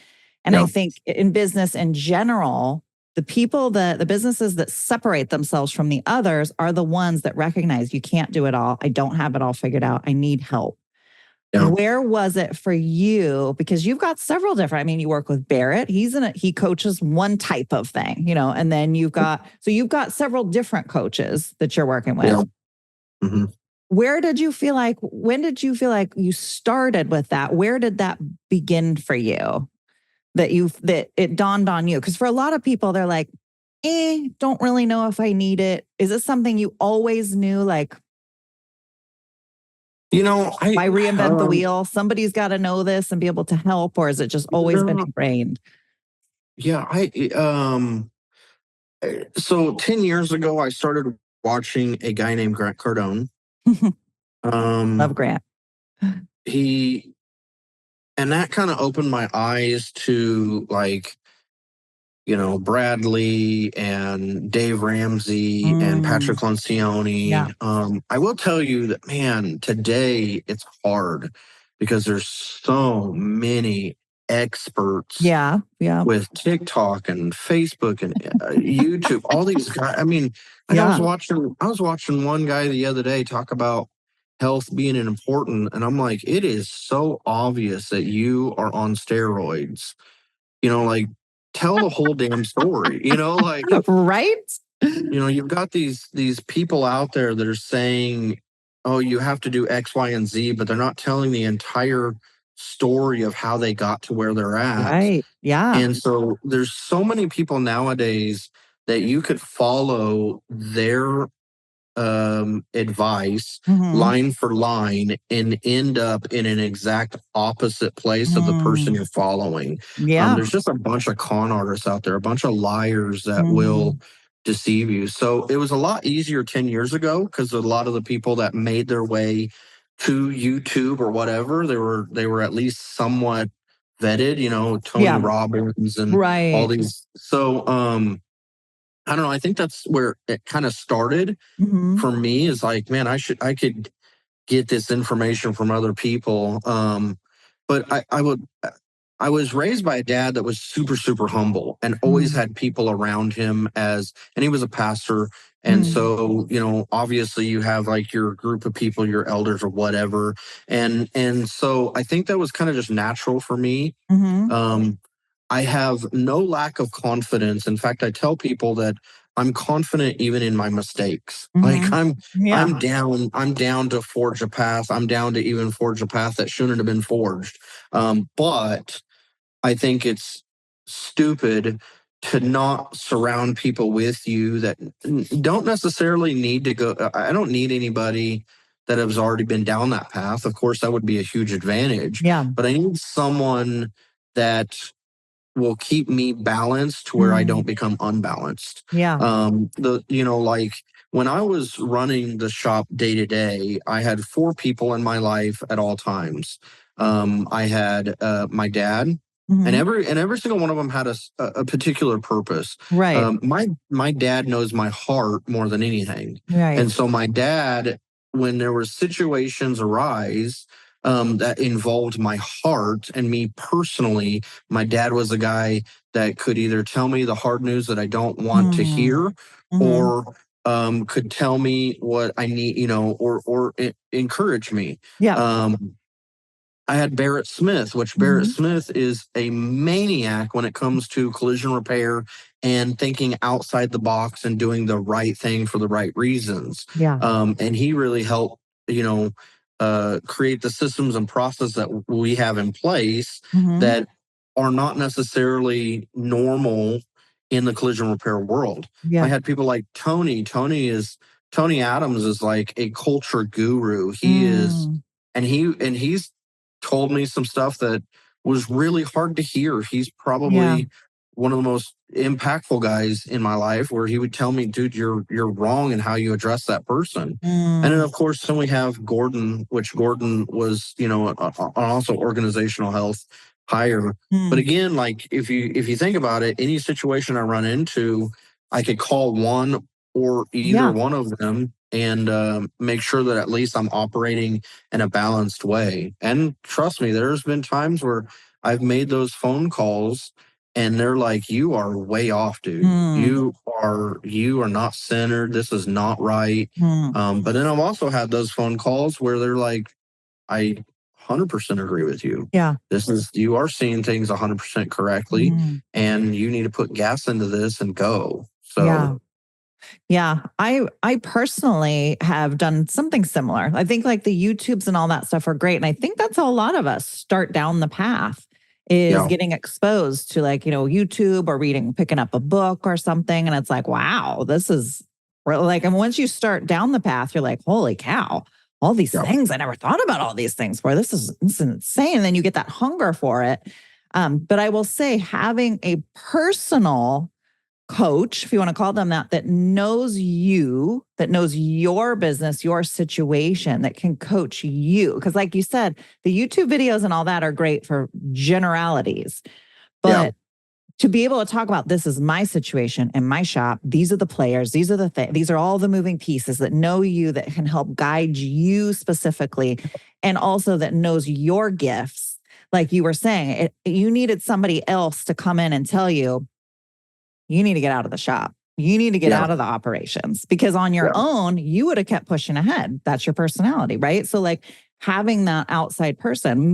And I think in business in general, the businesses that separate themselves from the others are the ones that recognize you can't do it all. I don't have it all figured out. I need help. Yeah. Where was it for you? Because you've got several different, you work with Barrett. He coaches one type of thing, and then you've got several different coaches that you're working with. Yeah. Mm-hmm. When did you feel like you started with that? Where did that begin for you? That it dawned on you? Because for a lot of people, they're like, don't really know if I need it. Is this something you always knew? Like, why reinvent the wheel? Somebody's got to know this and be able to help, or has it just always been ingrained? Yeah, so 10 years ago, I started watching a guy named Grant Cardone. Love Grant. And that kind of opened my eyes to Bradley and Dave Ramsey and Patrick Lencioni. Yeah. I will tell you that, man, today it's hard because there's so many experts. Yeah. With TikTok and Facebook and YouTube, all these guys. I was watching one guy the other day talk about health being important, and I'm like, it is so obvious that you are on steroids. Tell the whole damn story, right? You've got these people out there that are saying, oh, you have to do X, Y, and Z, but they're not telling the entire story of how they got to where they're at. Right. Yeah. And so there's so many people nowadays that you could follow their advice line for line and end up in an exact opposite place of the person you're following. Yeah. There's just a bunch of con artists out there, a bunch of liars that will deceive you. So it was a lot easier 10 years ago because a lot of the people that made their way to YouTube or whatever, they were at least somewhat vetted, Tony Robbins and all these. So I don't know. I think that's where it kind of started for me, is like, man, I could get this information from other people. But I I was raised by a dad that was super, super humble and always had people around him and he was a pastor. And so, obviously you have like your group of people, your elders or whatever. And so I think that was kind of just natural for me. I have no lack of confidence. In fact, I tell people that I'm confident even in my mistakes. Like I'm down to forge a path. I'm down to even forge a path that shouldn't have been forged. But I think it's stupid to not surround people with you that don't necessarily need to go. I don't need anybody that has already been down that path. Of course, that would be a huge advantage. Yeah. But I need someone that will keep me balanced to where I don't become unbalanced. Yeah. Like when I was running the shop day to day, I had 4 people in my life at all times. I had my dad, and every single one of them had a particular purpose. Right. My dad knows my heart more than anything, Right. and so my dad, when there were situations arise that involved my heart and me personally, my dad was a guy that could either tell me the hard news that I don't want to hear, or could tell me what I need, or encourage me. Yeah. I had Barrett Smith, which Barrett Smith is a maniac when it comes to collision repair and thinking outside the box and doing the right thing for the right reasons. Yeah. And he really helped, create the systems and process that we have in place that are not necessarily normal in the collision repair world. Yeah. I had people like Tony. Tony Adams is like a culture guru. He is, and he's told me some stuff that was really hard to hear. He's probably one of the most impactful guys in my life, where he would tell me, dude, you're wrong in how you address that person. And then of course, then we have Gordon, which Gordon was, also organizational health higher. But again, like if you think about it, any situation I run into, I could call one or either one of them and make sure that at least I'm operating in a balanced way. And trust me, there's been times where I've made those phone calls and they're like, you are way off, dude. You are not centered. This is not right. But then I've also had those phone calls where they're like, I 100% agree with you. Yeah. You are seeing things 100% correctly, and you need to put gas into this and go. So yeah. I personally have done something similar. I think like the YouTubes and all that stuff are great. And I think that's how a lot of us start down the path, is getting exposed to like, YouTube or picking up a book or something. And it's like, wow, this is like, and once you start down the path, you're like, holy cow, all these things. I never thought about all these things before. This is insane. And then you get that hunger for it. But I will say, having a personal coach, if you want to call them that knows you, that knows your business, your situation, that can coach you. Because like you said, the YouTube videos and all that are great for generalities. But to be able to talk about, this is my situation in my shop, these are the players, these are the things, these are all the moving pieces that know you, that can help guide you specifically, and also that knows your gifts. Like you were saying, you needed somebody else to come in and tell you, you need to get out of the shop. You need to get out of the operations, because on your own, you would have kept pushing ahead. That's your personality, right? So like having that outside person,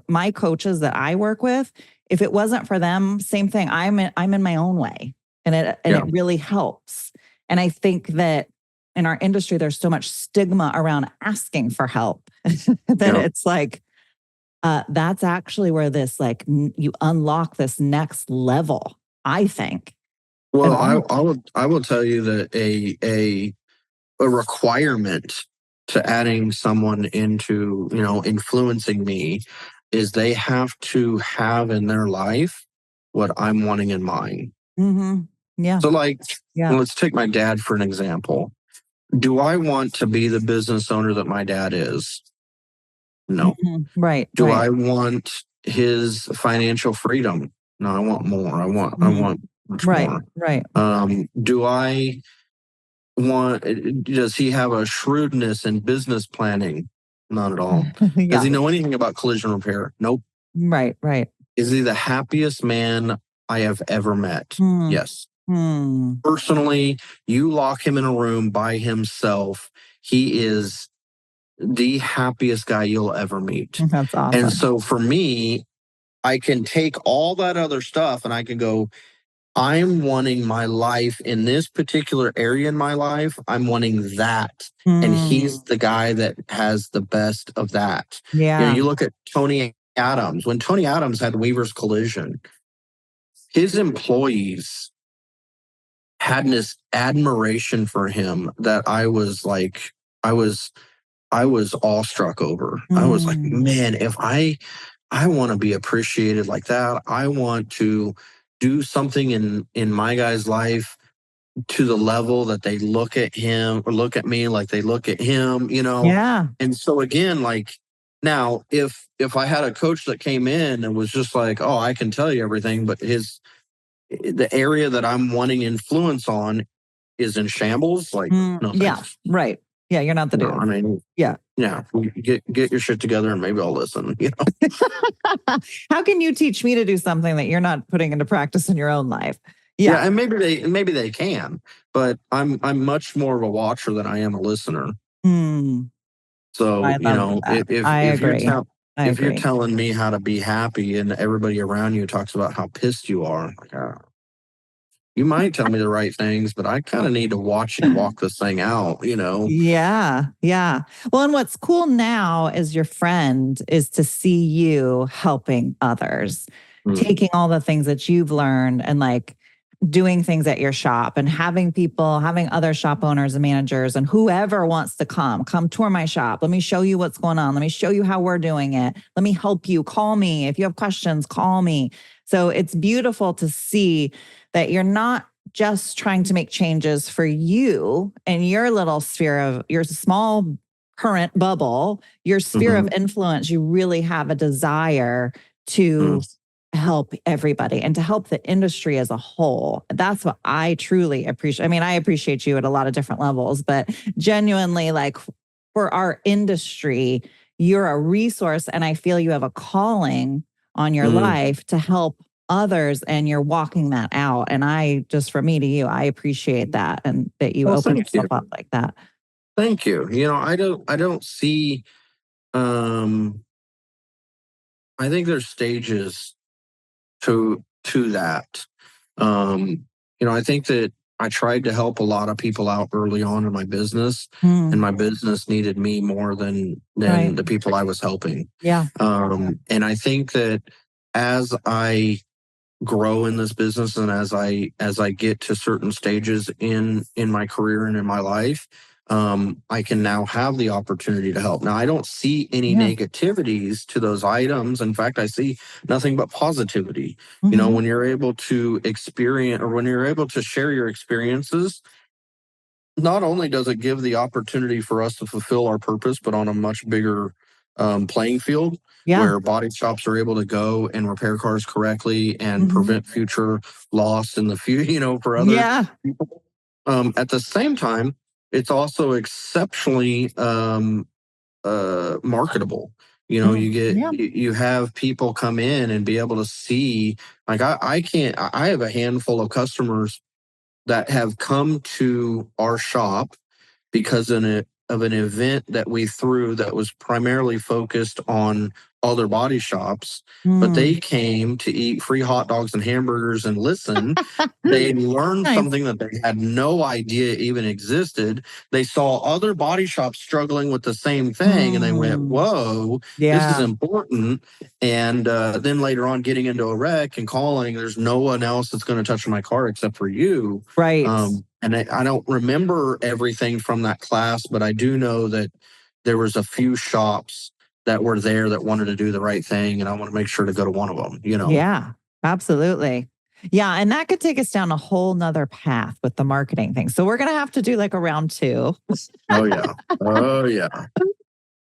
my coaches that I work with, if it wasn't for them, same thing. I'm in my own way, and it really helps. And I think that in our industry, there's so much stigma around asking for help that it's like, that's actually where this, like, you unlock this next level, I think. Well, I will tell you that a requirement to adding someone into, influencing me, is they have to have in their life what I'm wanting in mine. Yeah. So like, let's take my dad for an example. Do I want to be the business owner that my dad is? No. Right. Do I want his financial freedom? No, I want more. I want much more. Right. Does he have a shrewdness in business planning? Not at all. Does he know anything about collision repair? Nope. Right. Is he the happiest man I have ever met? Hmm. Yes. Hmm. Personally, you lock him in a room by himself, he is the happiest guy you'll ever meet. That's And awesome. so for me, I can take all that other stuff and I can go, I'm wanting my life in this particular area in my life. I'm wanting that. And he's the guy that has the best of that. Yeah. You look at Tony Adams. When Tony Adams had Weaver's Collision, his employees had this admiration for him that I was I was awestruck over. I was like, man, if I want to be appreciated like that. I want to do something in my guy's life to the level that they look at him or look at me like they look at him, Yeah. And so again, like now, if I had a coach that came in and was just like, oh, I can tell you everything, but the area that I'm wanting influence on is in shambles, like no Yeah. thanks. Right. Yeah. You're not the dude. I mean, yeah. Get your shit together and maybe I'll listen. How can you teach me to do something that you're not putting into practice in your own life? Yeah, and maybe they can, but I'm much more of a watcher than I am a listener. So I love that. I agree. if you're telling me how to be happy and everybody around you talks about how pissed you are, like, you might tell me the right things, but I kind of need to watch you walk this thing out, Yeah. Yeah. Well, and what's cool now as your friend is to see you helping others, taking all the things that you've learned and like doing things at your shop and having other shop owners and managers and whoever wants to come tour my shop. Let me show you what's going on. Let me show you how we're doing it. Let me help you. Call me. If you have questions, call me. So it's beautiful to see that you're not just trying to make changes for you and your little sphere of your small current bubble, your sphere of influence. You really have a desire to help everybody and to help the industry as a whole. That's what I truly appreciate. I mean, I appreciate you at a lot of different levels, but genuinely, like for our industry, you're a resource. And I feel you have a calling on your life to help others, and you're walking that out. And for me to you, I appreciate that and that you open yourself up like that. Thank you. I don't see, I think there's stages to that. I think that I tried to help a lot of people out early on in my business, and my business needed me more than the people I was helping. Yeah. And I think that as I grow in this business and as I get to certain stages in my career and in my life, I can now have the opportunity to help. Now, I don't see any negativities to those items. In fact, I see nothing but positivity. When you're able to experience or when you're able to share your experiences, not only does it give the opportunity for us to fulfill our purpose, but on a much bigger playing field where body shops are able to go and repair cars correctly and prevent future loss in the future, for other people. At the same time, it's also exceptionally marketable. You have people come in and be able to see, like I have a handful of customers that have come to our shop because of an event that we threw that was primarily focused on other body shops, but they came to eat free hot dogs and hamburgers and listen. They learned something that they had no idea even existed. They saw other body shops struggling with the same thing, and they went, whoa, this is important. And then later on, getting into a wreck and calling, there's no one else that's going to touch my car except for you. Right. And I don't remember everything from that class, but I do know that there was a few shops that were there that wanted to do the right thing. And I want to make sure to go to one of them, Yeah, absolutely. Yeah. And that could take us down a whole nother path with the marketing thing. So we're going to have to do like a round 2. Oh, yeah. Oh, yeah.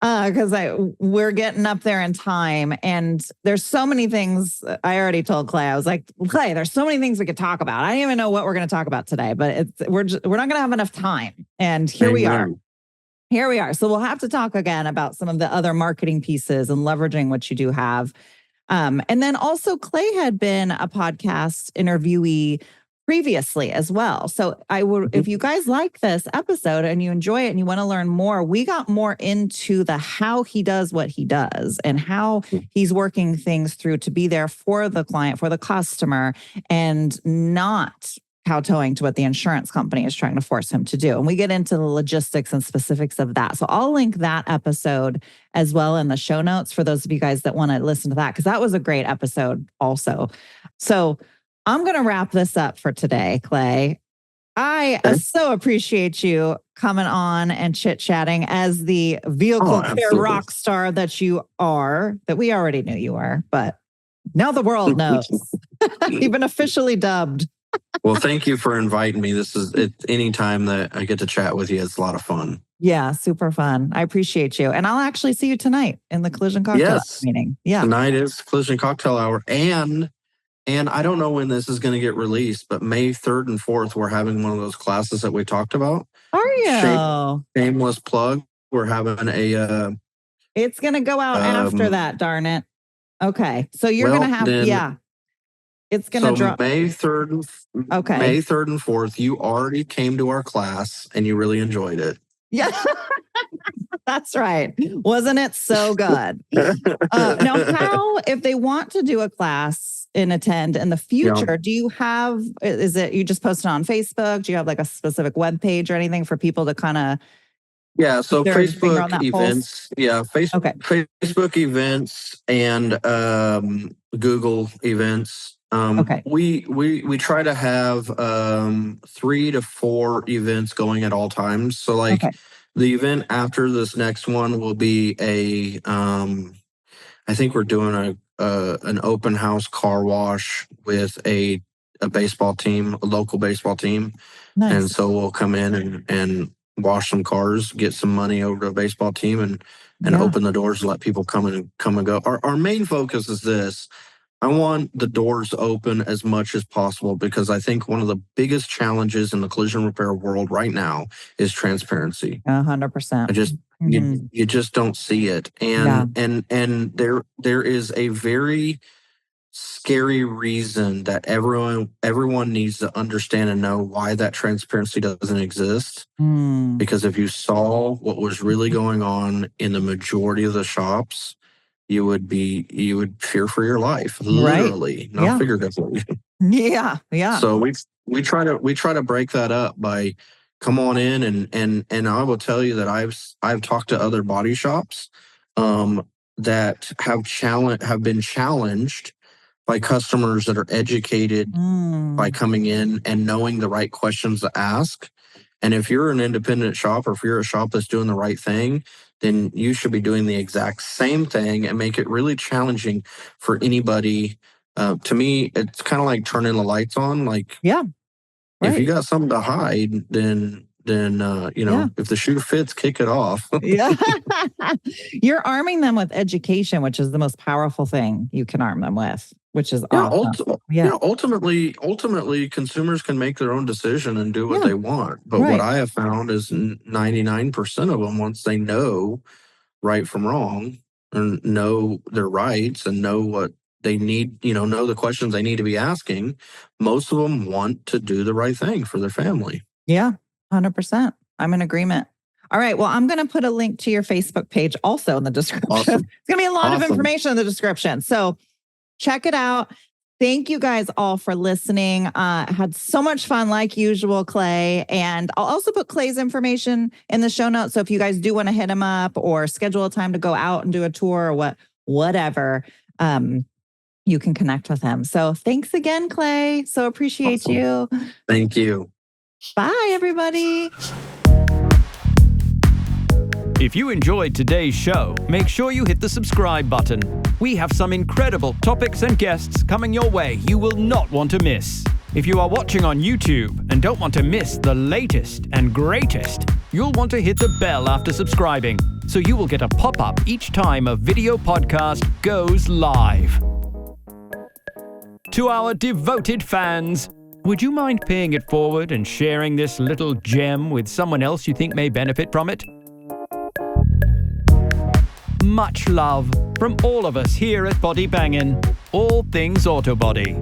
Because we're getting up there in time, and there's so many things. I already told Clay, I was like, Clay, there's so many things we could talk about. I don't even know what we're going to talk about today, but we're not going to have enough time. And here we are. Here we are. So we'll have to talk again about some of the other marketing pieces and leveraging what you do have. And then also Clay had been a podcast interviewee previously as well. So if you guys like this episode and you enjoy it and you want to learn more, we got more into the how he does what he does and how he's working things through to be there for the client, for the customer, and not kowtowing to what the insurance company is trying to force him to do. And we get into the logistics and specifics of that. So I'll link that episode as well in the show notes for those of you guys that want to listen to that, because that was a great episode also. So I'm going to wrap this up for today, Clay. I so appreciate you coming on and chit-chatting as the vehicle care rock star that you are, that we already knew you are, but now the world knows. You've been officially dubbed. Well, thank you for inviting me. This is anytime that I get to chat with you, it's a lot of fun. Yeah, super fun. I appreciate you. And I'll actually see you tonight in the Collision Cocktail meeting. Yeah. Tonight is Collision Cocktail Hour. And I don't know when this is going to get released, but May 3rd and 4th, we're having one of those classes that we talked about. Are you? Shameless plug. We're having a... it's going to go out after that, darn it. Okay. So you're going to have... It's going to drop. May 3rd and May 3rd and 4th, you already came to our class and you really enjoyed it. Yeah. That's right. Wasn't it so good? Now, if they want to do a class and attend in the future, do you have, is it, you just post it on Facebook? Do you have like a specific web page or anything for people to kind of... Yeah, so Facebook events. Yeah, Facebook events and Google events. We try to have 3 to 4 events going at all times. So like the event after this next one will be I think we're doing an open house car wash with a baseball team, a local baseball team. Nice. And so we'll come in and wash some cars, get some money over to a baseball team and open the doors to let people come and go. Our main focus is this. I want the doors open as much as possible because I think one of the biggest challenges in the collision repair world right now is transparency. 100%. You just don't see it. And there is a very scary reason that everyone needs to understand and know why that transparency doesn't exist. Because if you saw what was really going on in the majority of the shops, you would fear for your life, literally, not figuratively. Yeah. So we try to break that up by come on in and I will tell you that I've talked to other body shops that have been challenged by customers that are educated by coming in and knowing the right questions to ask. And if you're an independent shop or if you're a shop that's doing the right thing, then you should be doing the exact same thing and make it really challenging for anybody. To me, it's kind of like turning the lights on. Like, if you got something to hide, then if the shoe fits, kick it off. You're arming them with education, which is the most powerful thing you can arm them with, which is awesome. Ultimately, consumers can make their own decision and do what they want. But what I have found is 99% of them, once they know right from wrong and know their rights and know what they need, know the questions they need to be asking, most of them want to do the right thing for their family. Yeah, 100%. I'm in agreement. All right. Well, I'm going to put a link to your Facebook page also in the description. Awesome. It's going to be a lot of information in the description. So check it out. Thank you guys all for listening. Had so much fun like usual, Clay. And I'll also put Clay's information in the show notes. So if you guys do want to hit him up or schedule a time to go out and do a tour or whatever, you can connect with him. So thanks again, Clay. So appreciate you. Thank you. Bye, everybody. If you enjoyed today's show, make sure you hit the subscribe button. We have some incredible topics and guests coming your way you will not want to miss. If you are watching on YouTube and don't want to miss the latest and greatest, you'll want to hit the bell after subscribing, so you will get a pop-up each time a video podcast goes live. To our devoted fans, would you mind paying it forward and sharing this little gem with someone else you think may benefit from it? Much love. From all of us here at Body Bangin', all things auto body.